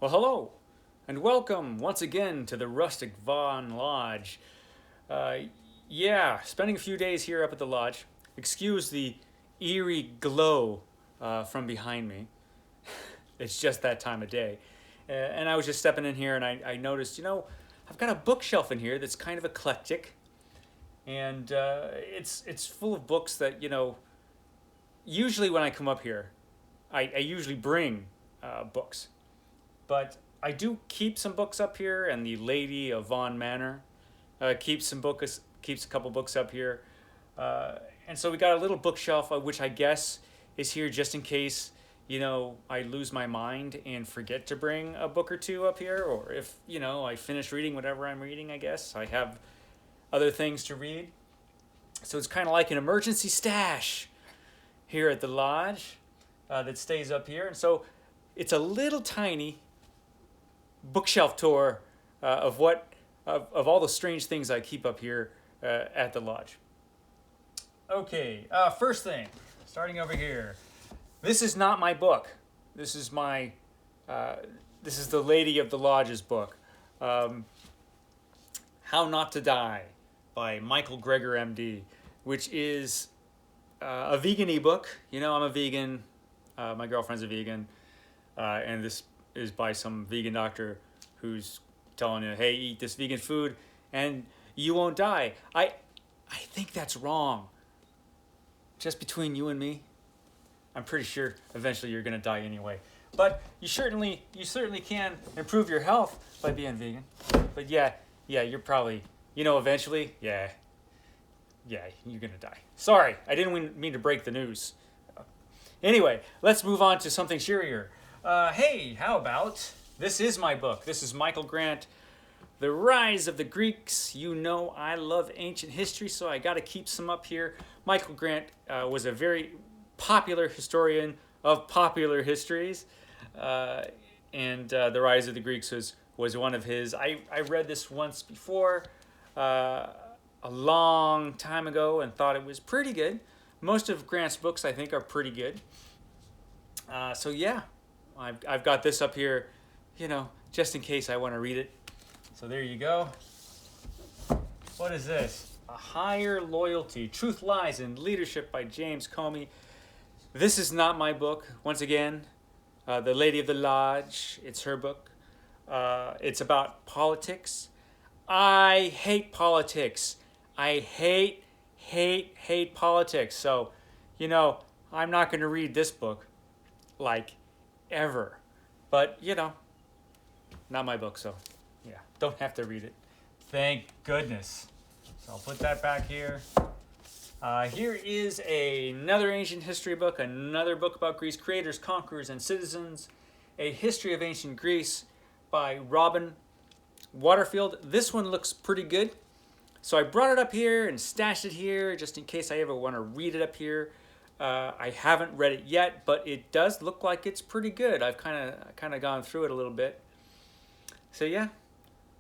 Well, hello, and welcome once again to the rustic Vaughan Lodge. Uh, yeah, spending a few days here up at the lodge. Excuse the eerie glow from behind me. It's just that time of day. And I was just stepping in here and I noticed, I've got a bookshelf in here that's kind of eclectic. And it's full of books that, usually when I come up here, I usually bring books. But I do keep some books up here, and the lady of Vaughan Manor keeps a couple books up here, and so we got a little bookshelf, which I guess is here just in case I lose my mind and forget to bring a book or two up here, or if I finish reading whatever I'm reading. I guess I have other things to read, so it's kind of like an emergency stash here at the lodge that stays up here, and so it's a little tiny bookshelf tour of all the strange things I keep up here at the lodge. Okay, first thing, starting over here. This is not my book. This is this is the lady of the lodge's book. How Not to Die by Michael Greger, MD, which is a vegan ebook. I'm a vegan. My girlfriend's a vegan, and this is by some vegan doctor who's telling you, hey, eat this vegan food and you won't die. I think that's wrong. Just between you and me, I'm pretty sure eventually you're gonna die anyway. But you certainly can improve your health by being vegan. But yeah, you're probably, eventually, yeah, you're gonna die. Sorry, I didn't mean to break the news. Anyway, let's move on to something cheerier. Hey, how about, this is my book. This is Michael Grant, The Rise of the Greeks. I love ancient history, so I got to keep some up here. Michael Grant was a very popular historian of popular histories, and The Rise of the Greeks was one of his. I read this once before, a long time ago, and thought it was pretty good. Most of Grant's books, I think, are pretty good. So yeah, I've got this up here, just in case I want to read it. So there you go. What is this? A Higher Loyalty, Truth, Lies, and Leadership by James Comey. This is not my book. Once again, The Lady of the Lodge, it's her book. It's about politics. I hate politics. I hate politics. So, I'm not going to read this book, like, ever. But, not my book, so yeah, don't have to read it. Thank goodness. So I'll put that back here. Here is another ancient history book, another book about Greece, creators, conquerors, and citizens. A History of Ancient Greece by Robin Waterfield. This one looks pretty good. So I brought it up here and stashed it here just in case I ever want to read it up here. I haven't read it yet, but it does look like it's pretty good. I've kind of gone through it a little bit. So yeah,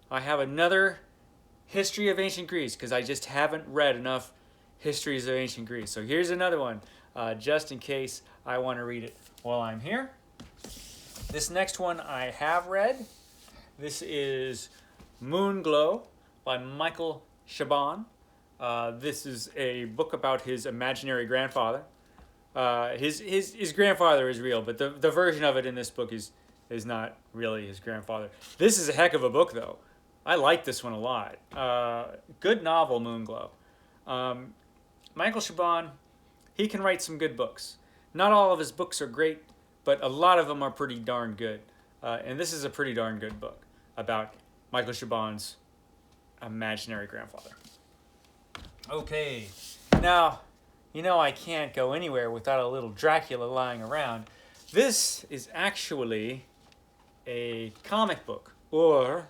I have another History of Ancient Greece because I just haven't read enough histories of ancient Greece. So here's another one, just in case I want to read it while I'm here. This next one I have read. This is Moonglow by Michael Chabon. This is a book about his imaginary grandfather. His grandfather is real, but the version of it in this book is not really his grandfather. This is a heck of a book, though. I like this one a lot. Good novel, Moonglow. Michael Chabon, he can write some good books. Not all of his books are great, but a lot of them are pretty darn good. And this is a pretty darn good book about Michael Chabon's imaginary grandfather. Okay, now, I can't go anywhere without a little Dracula lying around. This is actually a comic book, or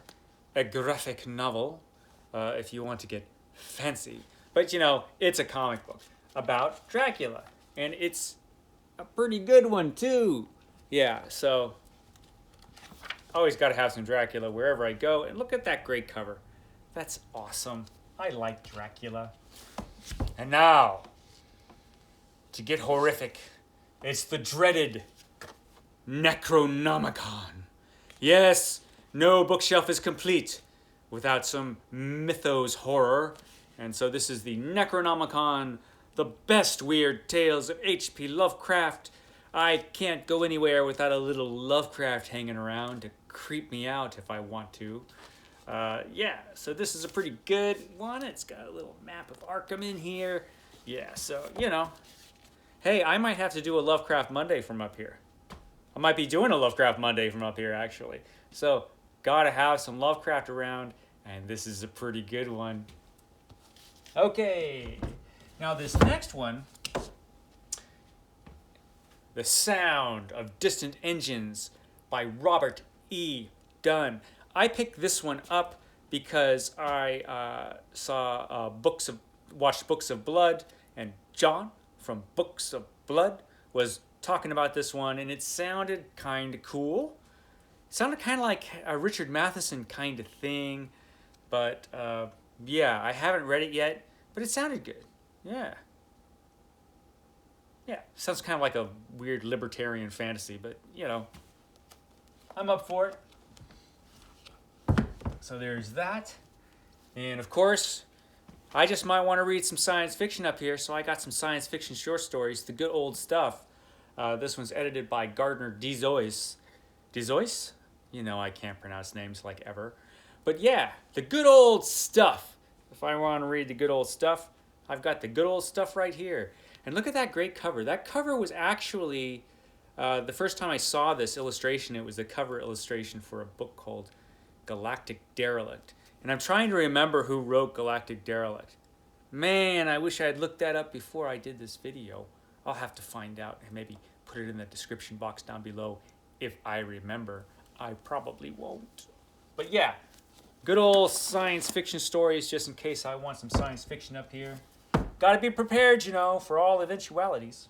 a graphic novel, if you want to get fancy. But, it's a comic book about Dracula, and it's a pretty good one, too. Yeah, so always got to have some Dracula wherever I go, and look at that great cover. That's awesome. I like Dracula. And now, to get horrific, it's the dreaded Necronomicon. Yes, no bookshelf is complete without some mythos horror. And so this is the Necronomicon, the best weird tales of H.P. Lovecraft. I can't go anywhere without a little Lovecraft hanging around to creep me out if I want to. Yeah, so this is a pretty good one. It's got a little map of Arkham in here. Yeah, so, you know. Hey, I might have to do a Lovecraft Monday from up here. I might be doing a Lovecraft Monday from up here, actually. So, gotta have some Lovecraft around, and this is a pretty good one. Okay, now this next one, The Sound of Distant Engines by Robert E. Dunn. I picked this one up because I watched Books of Blood, and John from Books of Blood was talking about this one, and it sounded kind of cool. It sounded kind of like a Richard Matheson kind of thing, but yeah, I haven't read it yet, but it sounded good. Yeah. Yeah, sounds kind of like a weird libertarian fantasy, but you know, I'm up for it. So there's that. And of course, I just might want to read some science fiction up here, so I got some science fiction short stories, the good old stuff. This one's edited by Gardner DeZois. DeZois? You know I can't pronounce names like ever. But yeah, the good old stuff. If I want to read the good old stuff, I've got the good old stuff right here. And look at that great cover. That cover was actually, the first time I saw this illustration, it was the cover illustration for a book called Galactic Derelict. And I'm trying to remember who wrote Galactic Derelict. Man, I wish I had looked that up before I did this video. I'll have to find out and maybe put it in the description box down below if I remember. I probably won't. But yeah, good old science fiction stories just in case I want some science fiction up here. Gotta be prepared, you know, for all eventualities.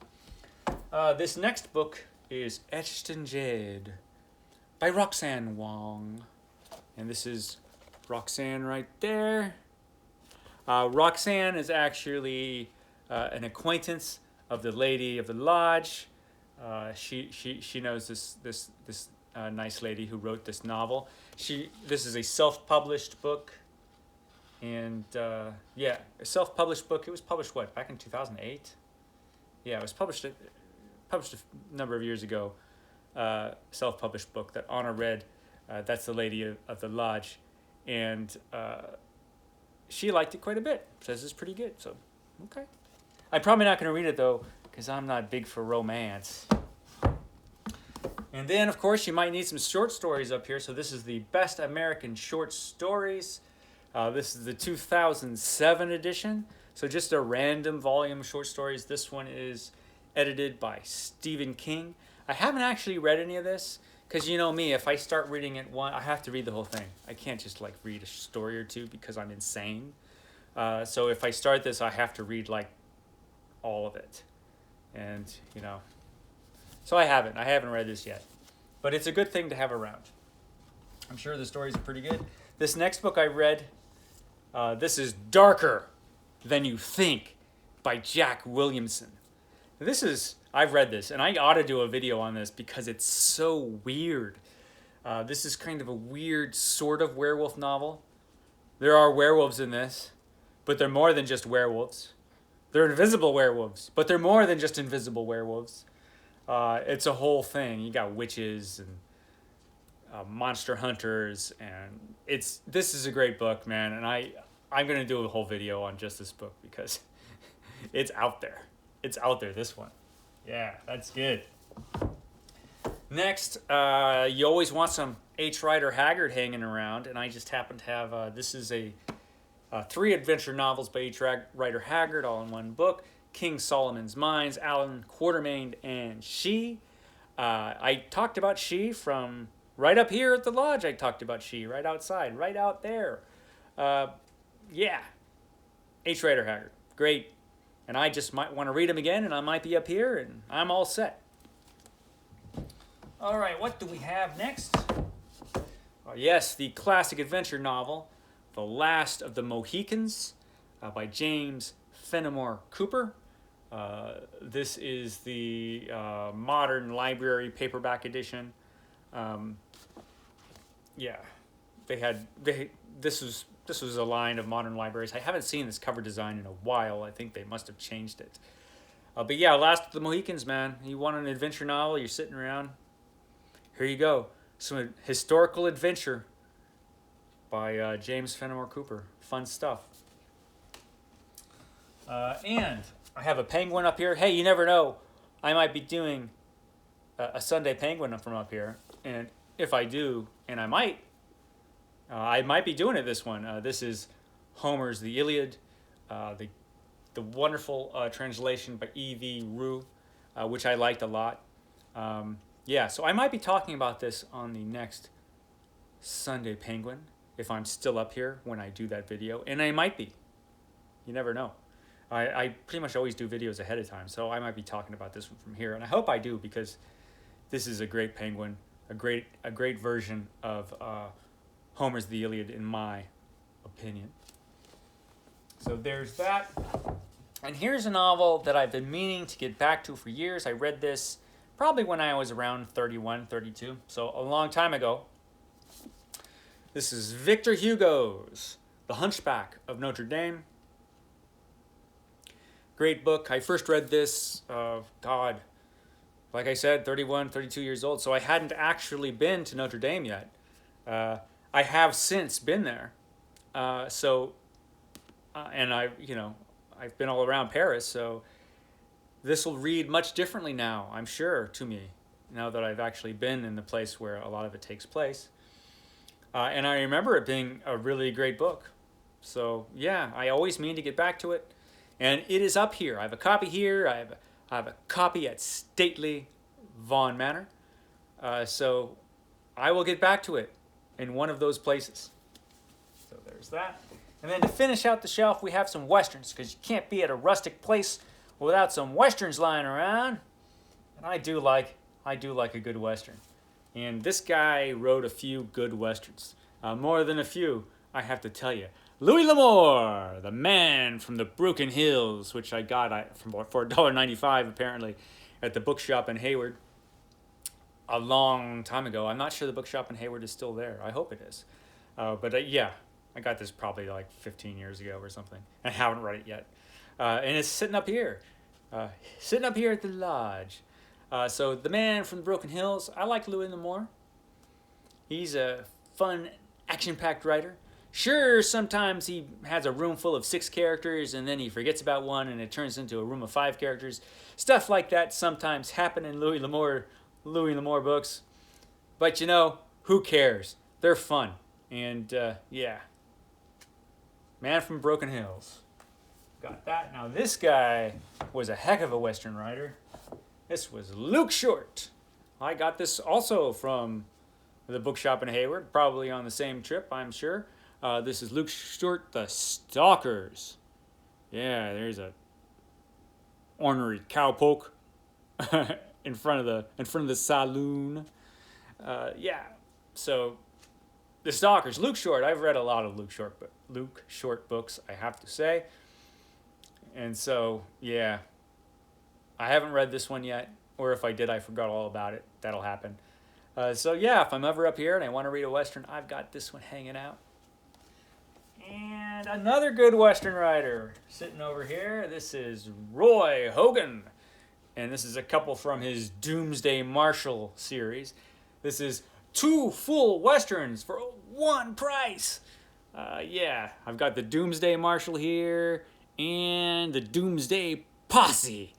This next book is Etched in Jade by Roxanne Wong. And this is Roxanne right there. Roxanne is actually an acquaintance of the lady of the lodge. She knows this nice lady who wrote this novel. This is a self-published book, and yeah, a self-published book. It was published what, back in 2008? Yeah, it was published a number of years ago. Self-published book that Anna read. That's the lady of the lodge, and she liked it quite a bit. Says it's pretty good. So okay, I'm probably not going to read it though because I'm not big for romance. And then, of course, you might need some short stories up here. So this is the Best American Short Stories. This is the 2007 edition. So just a random volume of short stories. This one is edited by Stephen King. I haven't actually read any of this because you know me, if I start reading it I have to read the whole thing. I can't just like read a story or two because I'm insane. So if I start this, I have to read like all of it. And, you know, so I haven't read this yet, but it's a good thing to have around. I'm sure the stories are pretty good. This next book I read, this is Darker Than You Think by Jack Williamson. I've read this, and I ought to do a video on this because it's so weird. This is kind of a weird sort of werewolf novel. There are werewolves in this, but they're more than just werewolves. They're invisible werewolves, but they're more than just invisible werewolves. It's a whole thing. You got witches and monster hunters, and this is a great book, man. And I'm gonna do a whole video on just this book because it's out there. It's out there. This one, yeah, that's good. Next, you always want some H. Rider Haggard hanging around, and I just happen to have this is a 3 adventure novels by H. Rider Haggard, all in one book. King Solomon's Mines, Alan Quatermain, and She. I talked about She from right up here at the lodge. I talked about She right outside, right out there. Yeah, H. Rider Haggard, great. And I just might want to read them again, and I might be up here, and I'm all set. All right, what do we have next? Yes, the classic adventure novel, The Last of the Mohicans, by James Fenimore Cooper. This is the modern library paperback edition. yeah, this was a line of modern libraries. I haven't seen this cover design in a while. I think they must have changed it. But yeah, Last of the Mohicans, man. You want an adventure novel? You're sitting around. Here you go. Some historical adventure by James Fenimore Cooper. Fun stuff. And I have a penguin up here. Hey, you never know. I might be doing a Sunday penguin from up here. And if I do, and I might be doing it this one. This is Homer's The Iliad, the wonderful translation by E.V. Rue, which I liked a lot. Yeah, so I might be talking about this on the next Sunday Penguin, if I'm still up here when I do that video, and I might be. You never know. I pretty much always do videos ahead of time, so I might be talking about this one from here, and I hope I do, because this is a great penguin, a great version of Homer's The Iliad, in my opinion. So there's that. And here's a novel that I've been meaning to get back to for years. I read this probably when I was around 31, 32, so a long time ago. This is Victor Hugo's The Hunchback of Notre Dame. Great book. I first read this, God, like I said, 31, 32 years old, so I hadn't actually been to Notre Dame yet. I have since been there. And I've been all around Paris, so this will read much differently now, I'm sure, to me, now that I've actually been in the place where a lot of it takes place. And I remember it being a really great book. So yeah, I always mean to get back to it. And it is up here. I have a copy here. I have a copy at stately Vaughan Manor. So I will get back to it in one of those places. So there's that. And then to finish out the shelf, we have some Westerns, because you can't be at a rustic place without some Westerns lying around. And I do like a good Western. And this guy wrote a few good Westerns. More than a few, I have to tell you. Louis L'Amour, The Man from the Broken Hills, which I got for $1.95 apparently at the bookshop in Hayward a long time ago. I'm not sure the bookshop in Hayward is still there. I hope it is. Yeah, I got this probably like 15 years ago or something. I haven't read it yet. And it's sitting up here at the lodge. So The Man from the Broken Hills, I like Louis L'Amour. He's a fun, action-packed writer. Sure, sometimes he has a room full of 6 characters and then he forgets about one and it turns into a room of 5 characters. Stuff like that sometimes happen in Louis L'Amour books. But who cares? They're fun. And yeah. Man from Broken Hills. Got that. Now this guy was a heck of a Western writer. This was Luke Short. I got this also from the bookshop in Hayward, probably on the same trip, I'm sure. This is Luke Short, The Stalkers. Yeah, there's a ornery cowpoke in front of the saloon. Yeah, so The Stalkers, Luke Short. I've read a lot of Luke Short books, I have to say. And so, yeah, I haven't read this one yet, or if I did, I forgot all about it. That'll happen. So yeah, if I'm ever up here and I want to read a Western, I've got this one hanging out. And another good Western writer sitting over here. This is Roy Hogan. And this is a couple from his Doomsday Marshal series. This is 2 full Westerns for 1 price. Yeah, I've got the Doomsday Marshal here and the Doomsday Posse.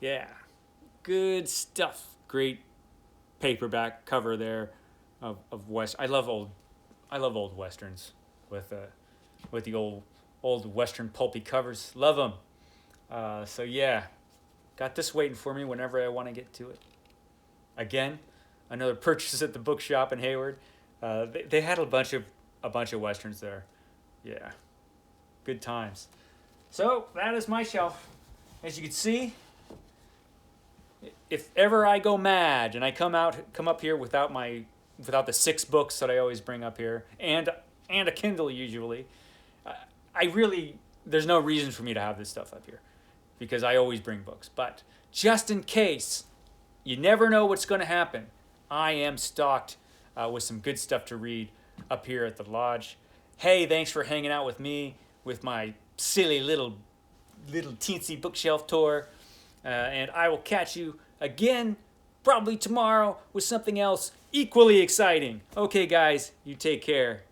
Yeah, good stuff. Great paperback cover there of West. I love old Westerns with the old Western pulpy covers. Love them. So yeah, got this waiting for me whenever I want to get to it. Again, another purchase at the bookshop in Hayward. They had a bunch of Westerns there. Yeah, good times. So that is my shelf. As you can see, if ever I go mad and I come up here without the 6 books that I always bring up here and a Kindle usually, there's no reason for me to have this stuff up here because I always bring books. But just in case, you never know what's going to happen. I am stocked with some good stuff to read up here at the lodge. Hey, thanks for hanging out with me with my silly little teensy bookshelf tour. And I will catch you again probably tomorrow with something else equally exciting. Okay, guys, you take care.